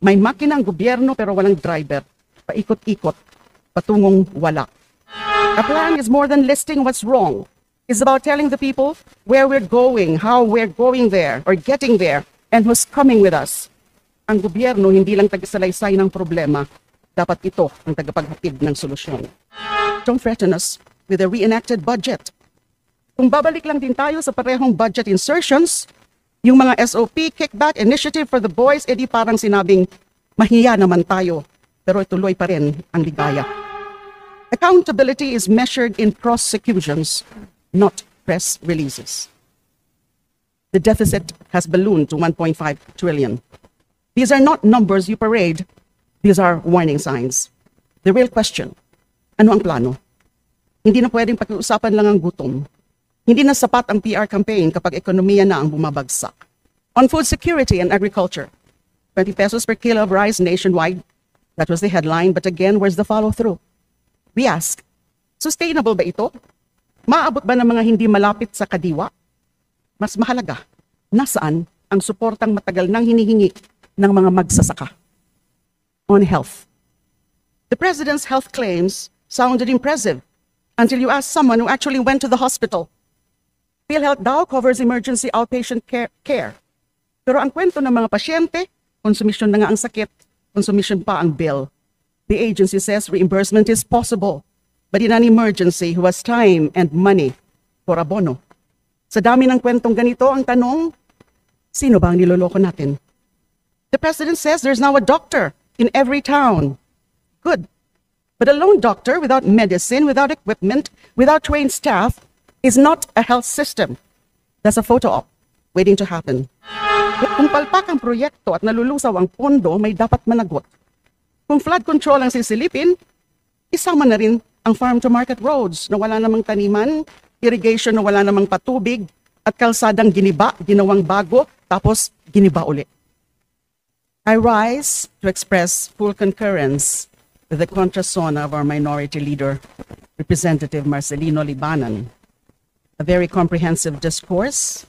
May makina ang gobyerno pero walang driver. Paikot-ikot, patungong wala. A plan is more than listing what's wrong. It's about telling the people where we're going, how we're going there, or getting there, and who's coming with us. Ang gobyerno hindi lang tagasalaysay ng problema, dapat ito ang tagapaghatid ng solusyon. Don't threaten us with a reenacted budget. Kung babalik lang din tayo sa parehong budget insertions, yung mga SOP, kickback, initiative for the boys, edi parang sinabing, mahiya naman tayo, pero ituloy pa rin ang ligaya. Accountability is measured in prosecutions, not press releases. The deficit has ballooned to 1.5 trillion. These are not numbers you parade. These are warning signs. The real question, ano ang plano? Hindi na pwedeng pag-uusapan lang ang gutom. Hindi na sapat ang PR campaign kapag ekonomiya na ang bumabagsak. On food security and agriculture, 20 pesos per kilo of rice nationwide. That was the headline, but again, where's the follow-through? We ask, sustainable ba ito? Maabot ba ng mga hindi malapit sa kadiwa? Mas mahalaga, nasaan ang suportang matagal nang hinihingi ng mga magsasaka? On health. The president's health claims sounded impressive until you ask someone who actually went to the hospital. PhilHealth daw covers emergency outpatient care. Pero ang kwento ng mga pasyente, konsumisyon na nga ang sakit, konsumisyon pa ang bill. The agency says reimbursement is possible, but in an emergency, who has time and money for abono? Sa dami ng kwentong ganito, ang tanong, sino ba ang niloloko natin? The president says there's now a doctor in every town. Good. But a lone doctor without medicine, without equipment, without trained staff, is not a health system. That's a photo op waiting to happen. Kung palpak ang proyekto at nalulusaw ang pondo, may dapat managot. Kung flood control ang sisilipin, isama na rin ang farm-to-market roads na wala namang taniman, irrigation na wala namang patubig, at kalsadang giniba, ginawang bago, tapos giniba uli. I rise to express full concurrence with the contrasona of our minority leader, Representative Marcelino Libanan. A very comprehensive discourse,